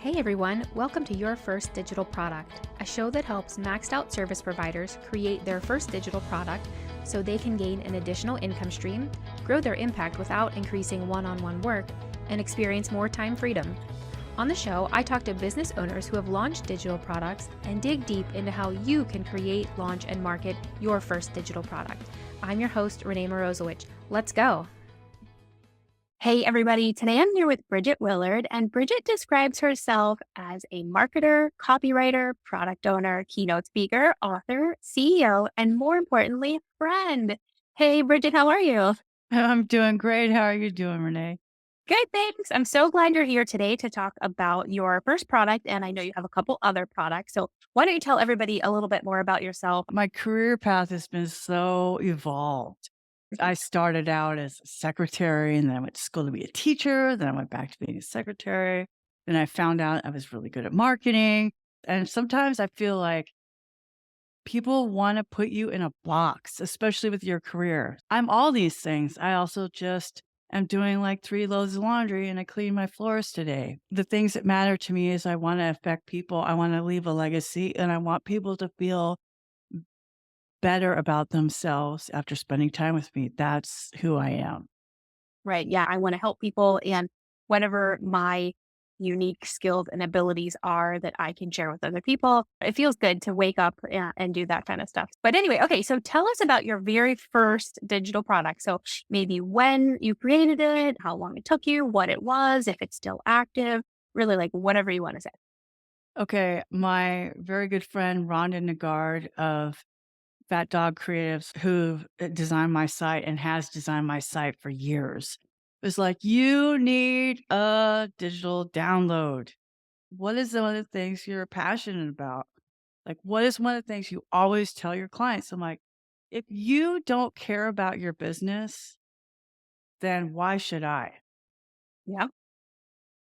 Hey everyone, welcome to Your First Digital Product, a show that helps maxed out service providers create their first digital product so they can gain an additional income stream, grow their impact without increasing one-on-one work, and experience more time freedom. On the show, I talk to business owners who have launched digital products and dig deep into how you can create, launch, and market your first digital product. I'm your host, Renee Morozowicz. Let's go. Hey everybody, today I'm here with Bridget Willard, and Bridget describes herself as a marketer, copywriter, product owner, keynote speaker, author, CEO, and more importantly, friend. Hey Bridget, how are you? I'm doing great. How are you doing, Renee? Good, thanks. I'm so glad you're here today to talk about your first product, and I know you have a couple other products. So why don't you tell everybody a little bit more about yourself? My career path has been so evolved. I started out as a secretary, and then I went to school to be a teacher. Then I went back to being a secretary. Then I found out I was really good at marketing. And sometimes I feel like people want to put you in a box, especially with your career. I'm all these things. I also just am doing like 3 loads of laundry and I cleaned my floors today. The things that matter to me is I want to affect people. I want to leave a legacy and I want people to feel better about themselves after spending time with me. That's who I am. Right. Yeah. I want to help people. And whatever my unique skills and abilities are that I can share with other people, it feels good to wake up and do that kind of stuff. But anyway, okay. So tell us about your very first digital product. So maybe when you created it, how long it took you, what it was, if it's still active, really like whatever you want to say. Okay. My very good friend, Rhonda Nagard of Fat Dog Creatives, who designed my site and has designed my site for years, was like, you need a digital download. What is one of the things you're passionate about? Like, what is one of the things you always tell your clients? I'm like, if you don't care about your business, then why should I? Yeah.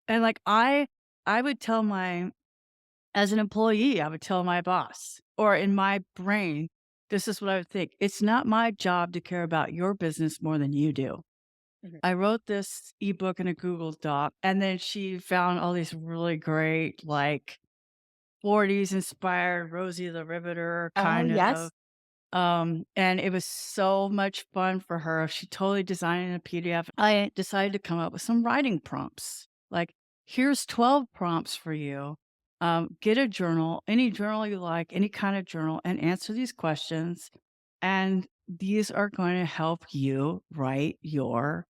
And like, I would tell as an employee, I would tell my boss, or in my brain, this is what I would think. It's not my job to care about your business more than you do. Mhm. I wrote this ebook in a Google Doc, and then she found all these really great, like 40s inspired Rosie the Riveter Oh, kind of. yes. And it was so much fun for her. She totally designed it in a PDF. I decided to come up with some writing prompts. Like, here's 12 prompts for you. Get a journal, any journal you like, any kind of journal, and answer these questions. And these are going to help you write your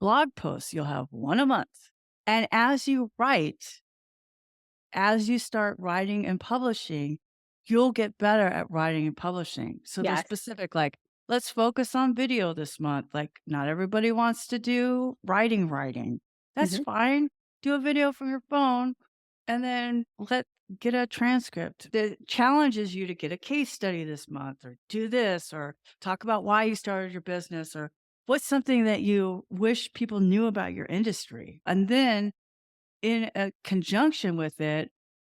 blog posts. You'll have one a month. And as you start writing and publishing, you'll get better at writing and publishing. So they're Yes. specific, like, let's focus on video this month. Like, not everybody wants to do writing. That's Hmm. fine. Do a video from your phone and then get a transcript. The challenge is you to get a case study this month or do this or talk about why you started your business or what's something that you wish people knew about your industry. And then in a conjunction with it,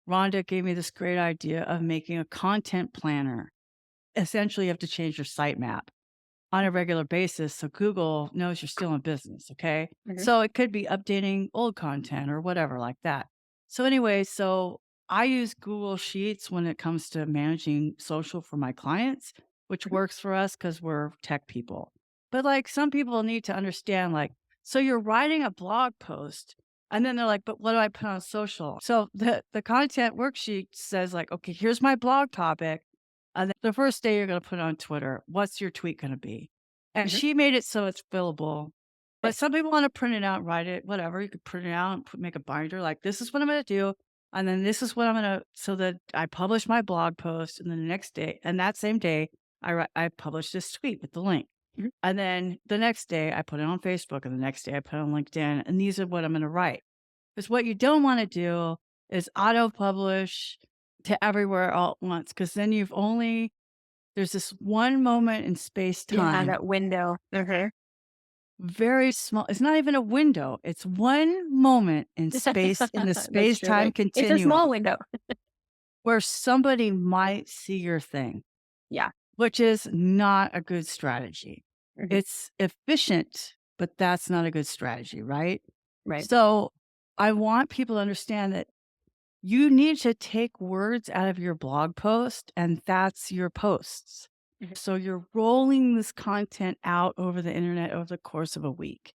Rhonda gave me this great idea of making a content planner. Essentially, you have to change your sitemap on a regular basis so Google knows you're still in business. Okay. Hmm. So it could be updating old content or whatever like that. So, anyway, so I use Google Sheets when it comes to managing social for my clients, which works for us because we're tech people. But like some people need to understand, like, so you're writing a blog post and then they're like, but what do I put on social? So the content worksheet says, like, okay, here's my blog topic. And then the first day you're going to put it on Twitter, what's your tweet going to be? And Hmm. she made it so it's fillable. But Nice. some people want to print it out, write it, whatever. You could print it out and make a binder. Like, this is what I'm going to do. And then this is what I'm going to, so that I publish my blog post. And then the next day, and that same day, I publish this tweet with the link. Mhm. And then the next day, I put it on Facebook. And the next day, I put it on LinkedIn. And these are what I'm going to write. Because what you don't want to do is auto publish to everywhere all at once. Because then there's this one moment in space Yeah, time, that window. Hmm. very small. It's not even a window. It's one moment in the That's true. space-time It's a continuum small window. where somebody might see your thing, Yeah. which is not a good strategy. Mhm. It's efficient, but that's not a good strategy, right? Right. So I want people to understand that you need to take words out of your blog post, and that's your posts. Mhm. So you're rolling this content out over the internet over the course of a week,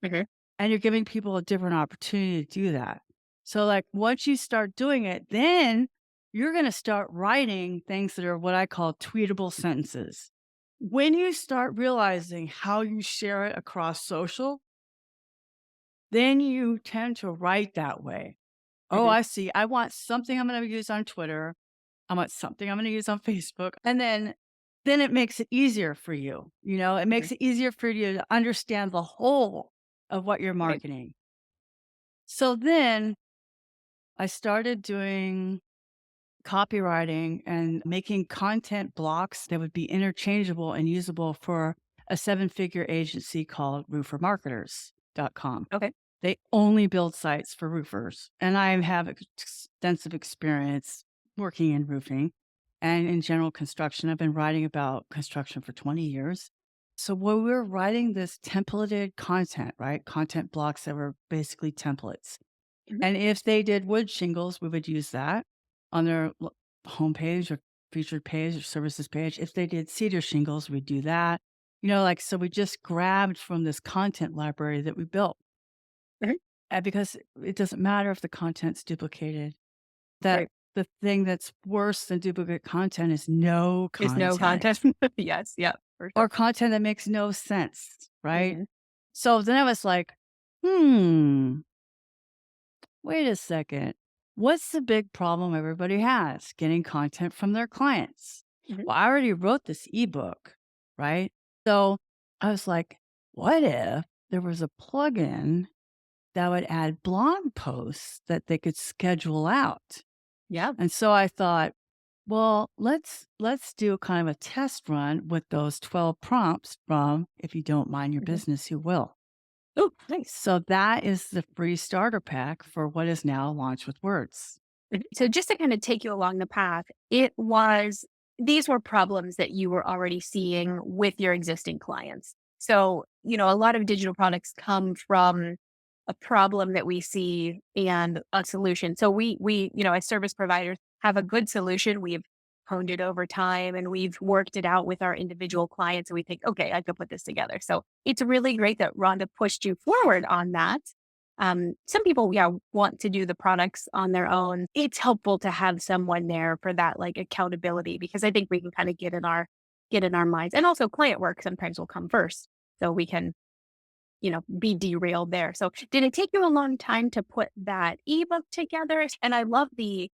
Mhm. and you're giving people a different opportunity to do that. So, like, once you start doing it, then you're going to start writing things that are what I call tweetable sentences. When you start realizing how you share it across social, then you tend to write that way. Oh, Mhm. I see. I want something I'm going to use on Twitter. I want something I'm going to use on Facebook. And then it makes it easier for you. It Mhm. makes it easier for you to understand the whole of what you're Right. marketing. So then I started doing copywriting and making content blocks that would be interchangeable and usable for a seven-figure agency called roofermarketers.com. Okay. They only build sites for roofers. And I have extensive experience working in roofing and in general construction. I've been writing about construction for 20 years. So when we were writing this templated content, right? Content blocks that were basically templates. Mhm. And if they did wood shingles, we would use that on their homepage or featured page or services page. If they did cedar shingles, we'd do that. So we just grabbed from this content library that we built. Mhm. Because it doesn't matter if the content's duplicated. That Right. the thing that's worse than duplicate content is no Is no content content. Yes. Yeah. For sure. or content that makes no sense, right? Mhm. So then I was like, hmm, wait a second. What's the big problem everybody has? Getting content from their clients. Mhm. Well, I already wrote this ebook, right? So I was like, what if there was a plugin that would add blog posts that they could schedule out? Yeah. And so I thought, well, let's do kind of a test run with those 12 prompts from If You Don't Mind Your Mhm. Business, You Will. Oh, nice. So that is the free starter pack for what is now Launch with Words. Mhm. So just to kind of take you along the path, these were problems that you were already seeing with your existing clients. So, a lot of digital products come from a problem that we see and a solution. So as service providers have a good solution. We've honed it over time and we've worked it out with our individual clients. And we think, okay, I could put this together. So it's really great that Rhonda pushed you forward on that. Some people, yeah, want to do the products on their own. It's helpful to have someone there for that like accountability because I think we can kind of get in our minds. And also client work sometimes will come first. So we can, be derailed there. So did it take you a long time to put that ebook together? And I love the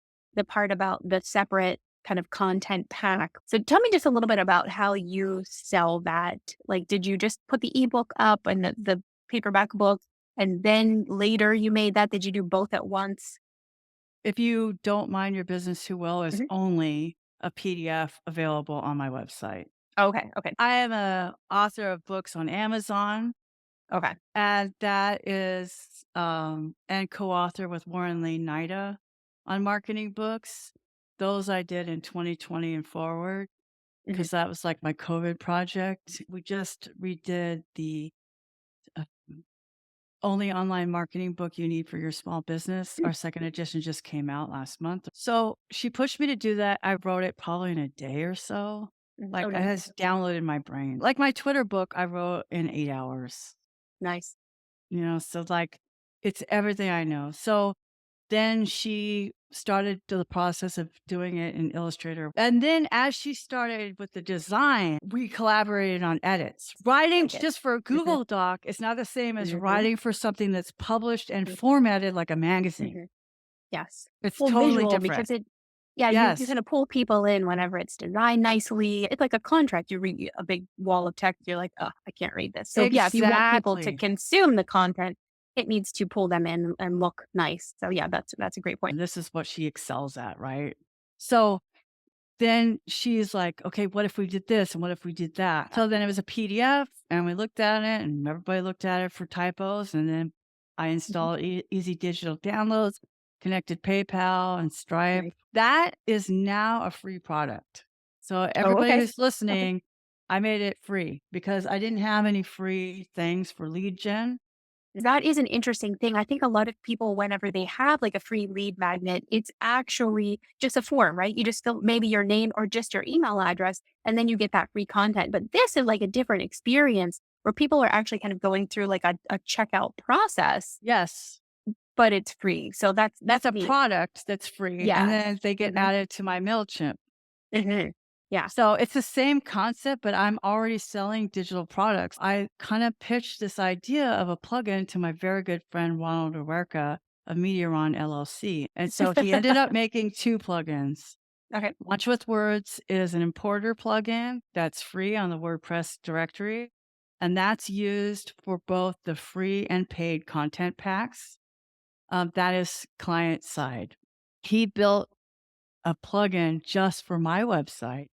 part about the separate kind of content pack. So tell me just a little bit about how you sell that. Like, did you just put the ebook up and the paperback book, and then later you made that? Did you do both at once? If You Don't Mind Your Business, Who Will is Mhm. only a PDF available on my website. Okay. Okay. I am a author of books on Amazon, Okay. and that is and co-author with Warren Lee Nida on marketing books. Those I did in 2020 and forward Mhm. because that was like my COVID project. We just redid the uh, only online marketing book you need for your small business. Mm. Our second edition just came out last month. So she pushed me to do that. I wrote it probably in a day or so. Mhm. Oh, Like, it nice. has downloaded my brain. Like my Twitter book, I wrote in 8 hours. Nice. So like it's everything I know. So then she started the process of doing it in Illustrator. And then as she started with the design, we collaborated on edits. Writing Like it. just for a Mhm. Google Doc is not the same as Mhm. writing for something that's published and formatted like a magazine. Mhm. Yes. It's Well, totally visual different. because you Yes, kind of pull people in whenever it's designed nicely. It's like a contract. You read a big wall of text. You're like, oh, I can't read this. So yeah, if you want people to exactly. consume the content, it needs to pull them in and look nice. So yeah, that's a great point. And this is what she excels at, right? So then she's like, "Okay, what if we did this and what if we did that?" So then it was a PDF and we looked at it and everybody looked at it for typos. And then I Mhm. installed easy digital downloads, connected PayPal and Stripe. Nice. That is now a free product. So Oh, everybody okay. who's Okay. listening, I made it free because I didn't have any free things for lead gen. That is an interesting thing. I think a lot of people, whenever they have like a free lead magnet, it's actually just a form, right? You just fill maybe your name or just your email address, and then you get that free content. But this is like a different experience where people are actually kind of going through like a checkout process, Yes. but it's free. So It's that's a neat. product that's free, and Yes. then they get Hmm. added to my MailChimp. Hmm. Yeah. So it's the same concept, but I'm already selling digital products. I kind of pitched this idea of a plugin to my very good friend Ronald Owerka of Meteoron LLC. And so he ended up making two plugins. Okay. Launch with Words is an importer plugin that's free on the WordPress directory. And that's used for both the free and paid content packs. That is client side. He built a plugin just for my website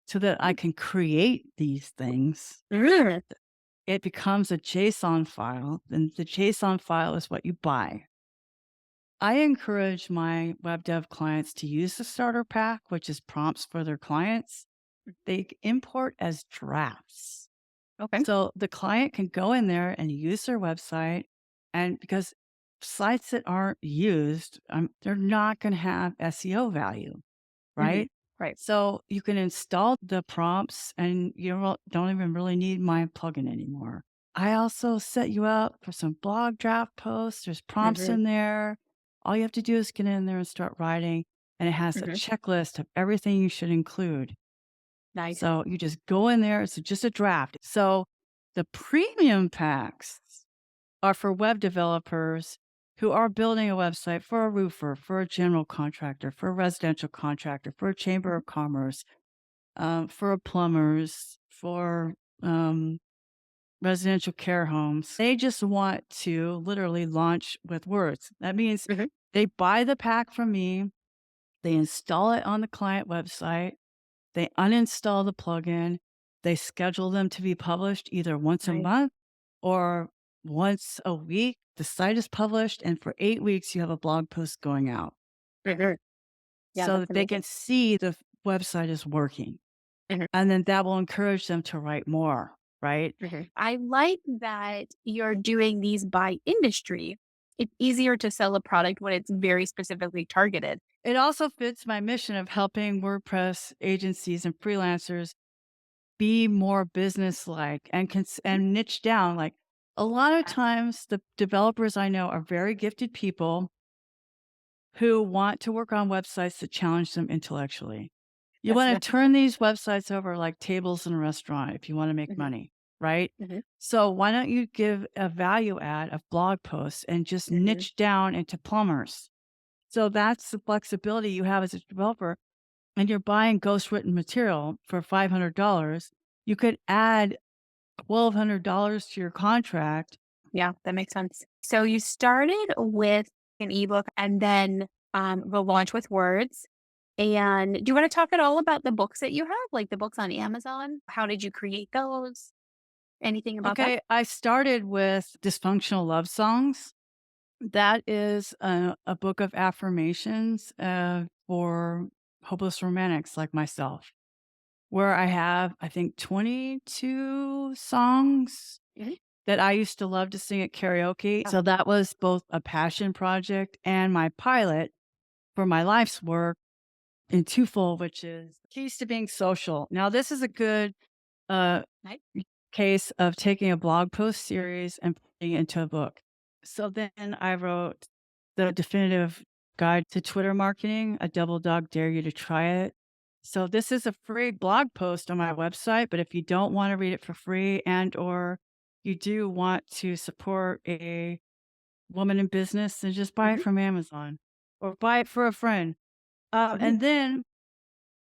so that I can create these things. Mm. It becomes a JSON file, and the JSON file is what you buy. I encourage my web dev clients to use the starter pack, which is prompts for their clients. They import as drafts. Okay. So the client can go in there and use their website. And because sites that aren't used, they're not going to have SEO value. Hmm. Right? Right. So you can install the prompts and you don't even really need my plugin anymore. I also set you up for some blog draft posts. There's prompts Hmm. in there. All you have to do is get in there and start writing. And it has a Hmm. checklist of everything you should include. Nice. So you just go in there. It's just a draft. So the premium packs are for web developers who are building a website for a roofer, for a general contractor, for a residential contractor, for a chamber Mhm. of commerce, for a plumbers, for residential care homes. They just want to literally launch with words. That means Mhm. they buy the pack from me, they install it on the client website, they uninstall the plugin, they schedule them to be published either once a Nice. month or once a week. The site is published, and for 8 weeks, you have a blog post going out Mhm. Yeah, so that's that they can amazing. see the website is working. Mhm. And then that will encourage them to write more, right? Mhm. I like that you're doing these by industry. It's easier to sell a product when it's very specifically targeted. It also fits my mission of helping WordPress agencies and freelancers be more business-like and Mhm. and niche down. Like a lot of Yeah, times, the developers I know are very gifted people who want to work on websites that challenge them intellectually. You that's want the to turn these websites over like tables in a restaurant if you want to make Mhm. money, right? Mhm. So why don't you give a value add of blog posts and just Mhm. niche down into plumbers? So that's the flexibility you have as a developer. And you're buying ghostwritten material for $500. You could add $1,200 to your contract. Yeah, that makes sense. So you started with an ebook and then the launch with words. And do you want to talk at all about the books that you have, like the books on Amazon? How did you create those? Anything about that? Okay, I started with Dysfunctional Love Songs. That is a book of affirmations for hopeless romantics like myself, where I have, I think, 22 songs Mhm. that I used to love to sing at karaoke. Oh, So that was both a passion project and my pilot for my life's work in twofold, which is keys to being social. Now, this is a good uh, nice. case of taking a blog post series and putting it into a book. So then I wrote the definitive guide to Twitter marketing, a double dog dare you to try it. So this is a free blog post on my website, but if you don't want to read it for free and or you do want to support a woman in business, then just buy it Mhm. from Amazon or buy it for a friend. Mhm. And then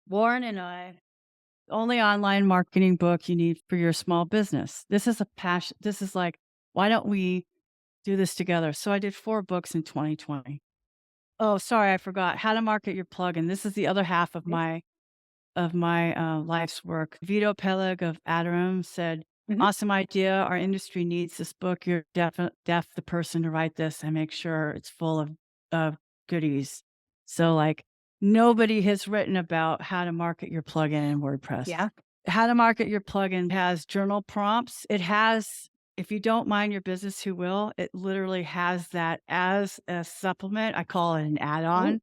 Warren and I only online marketing book you need for your small business. This is a passion. This is like, why don't we do this together? So I did 4 books in 2020. Oh, sorry, I forgot how to market your plugin. This is the other half of Nice. my life's work. Vito Peleg of Adoram said, Mhm. "Awesome idea. Our industry needs this book. You're def the person to write this and make sure it's full of goodies." So like nobody has written about how to market your plugin in WordPress. Yeah. How to market your plugin has journal prompts. It has If you don't mind your business, who will? It literally has that as a supplement. I call it an Oh, add-on.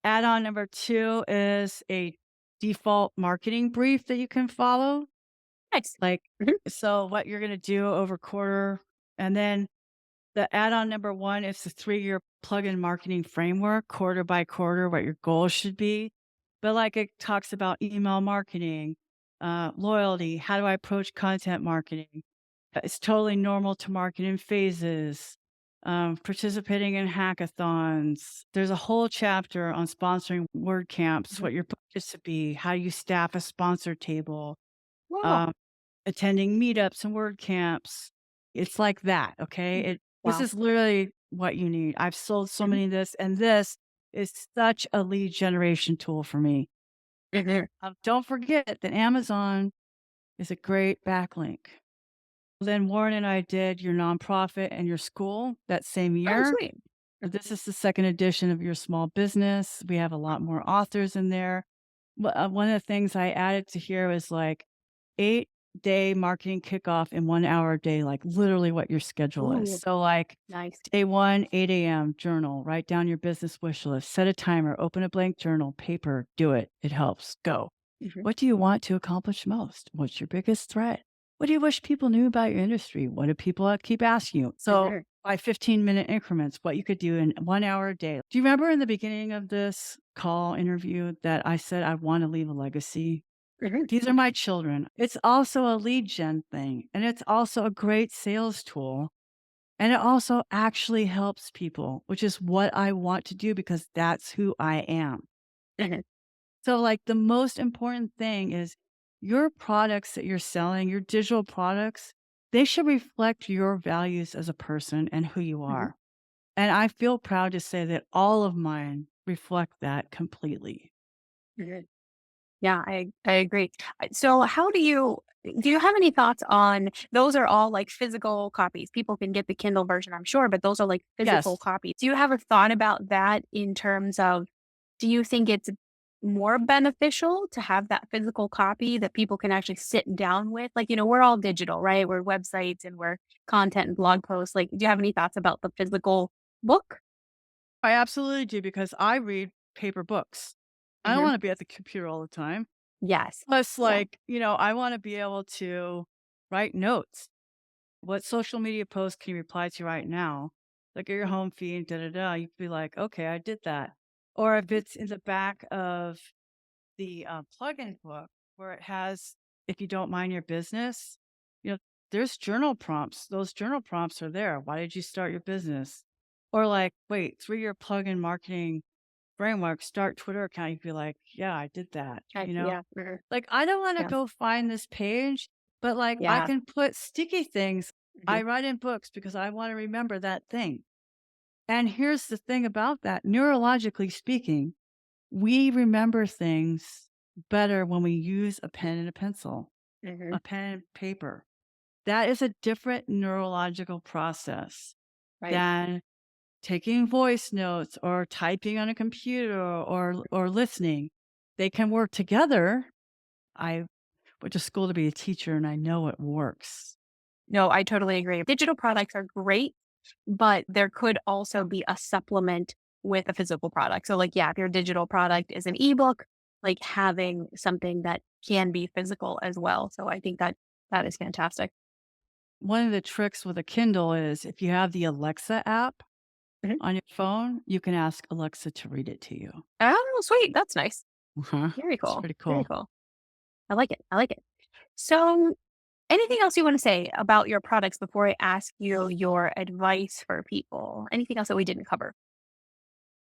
Add-on number 2 is a default marketing brief that you can follow. nice. Like, Mhm. so what you're gonna do over quarter, and then the add-on number 1 is the 3-year plugin marketing framework, quarter by quarter, what your goals should be. But, like, it talks about email marketing, loyalty, how do I approach content marketing? It's totally normal to market in phases, participating in hackathons. There's a whole chapter on sponsoring WordCamps, Mhm. what your budget should be, how you staff a sponsor table, Wow. um, attending meetups and WordCamps. It's like that, okay? Mhm. This Wow. is literally what you need. I've sold so Mhm. many of this, and this is such a lead generation tool for me. Mhm. Don't forget that Amazon is a great backlink. Then Warren and I did your nonprofit and your school that same Oh, year. sweet. This is the second edition of your small business. We have a lot more authors in there. One of the things I added to here was like 8-day marketing kickoff in 1 hour a day, like literally what your schedule is. Ooh, So, like nice. day one, 8 a.m., journal, write down your business wish list, set a timer, open a blank journal, paper, do it. It helps. Go. Mhm. What do you want to accomplish most? What's your biggest threat? What do you wish people knew about your industry? What do people keep asking you? So, Mhm. by 15-minute increments, what you could do in 1 hour a day. Do you remember in the beginning of this call interview that I said I want to leave a legacy? Mhm. These are my children. It's also a lead gen thing, and it's also a great sales tool. And it also actually helps people, which is what I want to do because that's who I am. Mhm. So, like, the most important thing is your products that you're selling, your digital products, they should reflect your values as a person and who you Mhm. are. And I feel proud to say that all of mine reflect that completely. Mhm. Yeah, I agree. So how do you have any thoughts on those are all like physical copies? People can get the Kindle version, I'm sure, but those are like physical Yes, copies. Do you have a thought about that in terms of do you think it's more beneficial to have that physical copy that people can actually sit down with? Like, we're all digital, right? We're websites and we're content and blog posts. Like, do you have any thoughts about the physical book? I absolutely do because I read paper books. I don't Hmm. want to be at the computer all the time. Yes. Plus, Yeah. like, I want to be able to write notes. What social media post can you reply to right now? Like at your home feed, da da da. You could be like, okay, I did that. Or if it's in the back of the plugin book where it has, if you don't mind your business, you know, there's journal prompts. Those journal prompts are there. Why did you start your business? Or like, wait, 3-year plugin marketing framework, start Twitter account. You'd be like, yeah, I did that. Yeah. Mhm. Like, I don't wanna Yeah. go find this page, but, like, I Yeah. can put sticky things Mhm. I write in books because I wanna remember that thing. And here's the thing about that, neurologically speaking, we remember things better when we use a pen and a pencil, Mhm. a pen and paper. That is a different neurological process Right. than taking voice notes or typing on a computer or listening. They can work together. I went to school to be a teacher and I know it works. No, I totally agree. Digital products are great, but there could also be a supplement with a physical product. So, like, yeah, if your digital product is an ebook, like having something that can be physical as well. So, I think that that is fantastic. One of the tricks with a Kindle is if you have the Alexa app Mhm. on your phone, you can ask Alexa to read it to you. Oh, sweet. That's nice. Uh-huh. Very It's cool. pretty Very cool. cool. I like it. I like it. So, anything else you want to say about your products before I ask you your advice for people? Anything else that we didn't cover?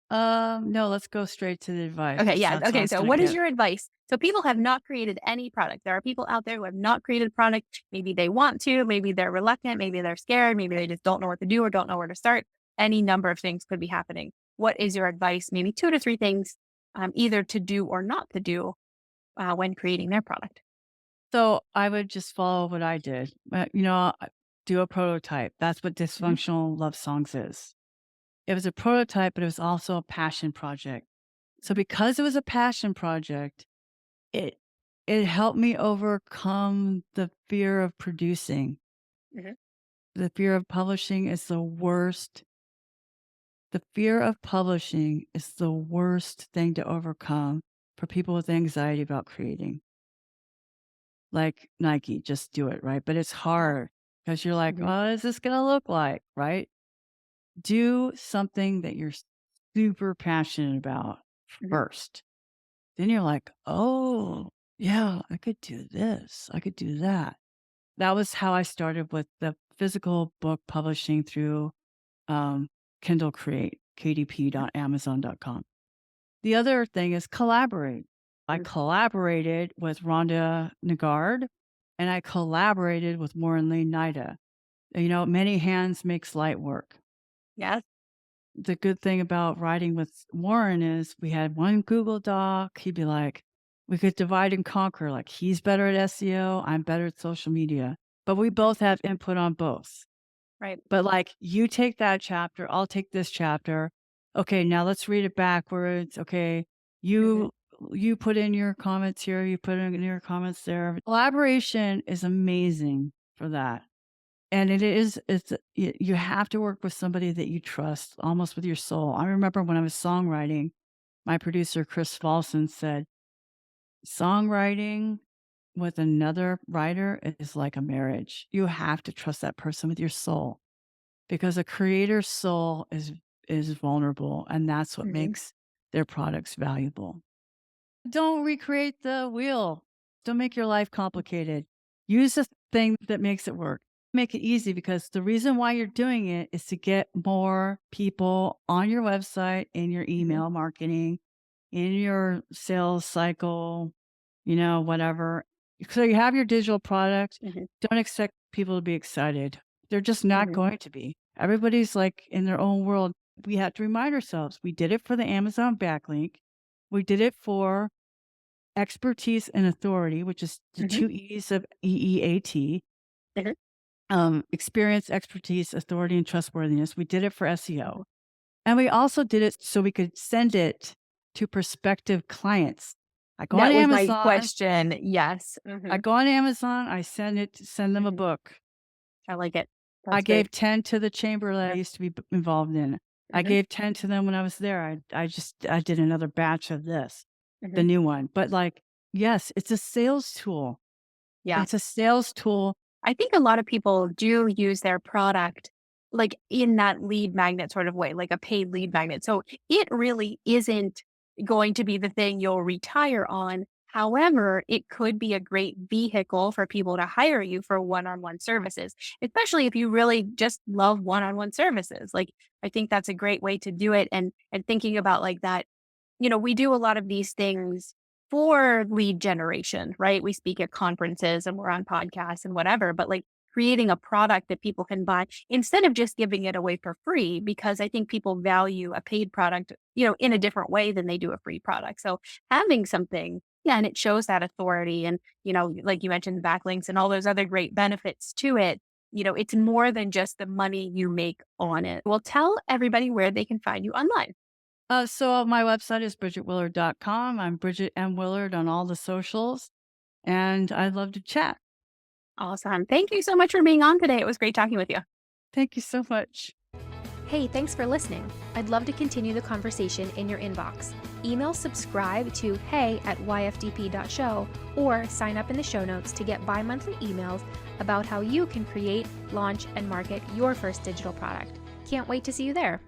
No, let's go straight to the advice Okay, because yeah. that's what I Okay, was so gonna what is get. your advice? So people have not created any product. There are people out there who have not created a product. Maybe they want to, maybe they're reluctant, maybe they're scared, maybe they just don't know what to do or don't know where to start. Any number of things could be happening. What is your advice? Maybe 2 to 3 things, either to do or not to do when creating their product. So I would just follow what I did. Do a prototype. That's what Hmm. dysfunctional love songs is. It was a prototype, but it was also a passion project. So because it was a passion project, it it helped me overcome the fear of producing. Hmm. The fear of publishing is the worst. The fear of publishing is the worst thing to overcome for people with anxiety about creating. Like Nike, just do it, right? But it's hard because you're like, what is this going to look like, right? Do something that you're super passionate about first. Then you're like, oh, yeah, I could do this. I could do that. That was how I started with the physical book publishing through Kindle Create, kdp.amazon.com. The other thing is collaborate. I collaborated with Rhonda Nagard, and I collaborated with Warren Leonida. You know, many hands makes light work. Yes. The good thing about writing with Warren is we had one Google Doc. He'd be like, we could divide and conquer. Like, he's better at SEO, I'm better at social media, but we both have input on both. Right. But like, you take that chapter, I'll take this chapter. Okay, now let's read it backwards. Okay, you put in your comments here, you put in your comments there. Collaboration is amazing for that. And you have to work with somebody that you trust, almost with your soul. I remember when I was songwriting, my producer, Chris Falson, said, songwriting with another writer is like a marriage. You have to trust that person with your soul, because a creator's soul is vulnerable, and that's what makes their products valuable. Don't recreate the wheel. Don't make your life complicated. Use the thing that makes it work. Make it easy, because the reason why you're doing it is to get more people on your website, in your email marketing, in your sales cycle, you know, whatever. So you have your digital product. Don't expect people to be excited. They're just not going to be. Everybody's like in their own world. We have to remind ourselves, we did it for the Amazon backlink. We did it for expertise and authority, which is the 2 E's of EEAT. Experience, expertise, authority, and trustworthiness. We did it for SEO. And we also did it so we could send it to prospective clients. I go on Amazon. My question. Yes. I go on Amazon. I send them a book. I like it. I gave 10 to the chamber that I used to be involved in. I gave 10 to them when I was there. I did another batch of this, the new one. But like, yes, it's a sales tool. Yeah. It's a sales tool. I think a lot of people do use their product like in that lead magnet sort of way, like a paid lead magnet. So it really isn't going to be the thing you'll retire on. However, it could be a great vehicle for people to hire you for one-on-one services, especially if you really just love one-on-one services. Like, I think that's a great way to do it. And thinking about like that, you know, we do a lot of these things for lead generation, right? We speak at conferences and we're on podcasts and whatever, but like creating a product that people can buy instead of just giving it away for free, because I think people value a paid product, you know, in a different way than they do a free product. So having something, and it shows that authority and, you know, like you mentioned, backlinks and all those other great benefits to it. You know, it's more than just the money you make on it. Well, tell everybody where they can find you online. So my website is bridgetwillard.com. I'm Bridget M. Willard on all the socials, and I'd love to chat. Awesome. Thank you so much for being on today. It was great talking with you. Thank you so much. Hey, thanks for listening. I'd love to continue the conversation in your inbox. Email subscribe to hey@yfdp.show or sign up in the show notes to get bi-monthly emails about how you can create, launch, and market your first digital product. Can't wait to see you there.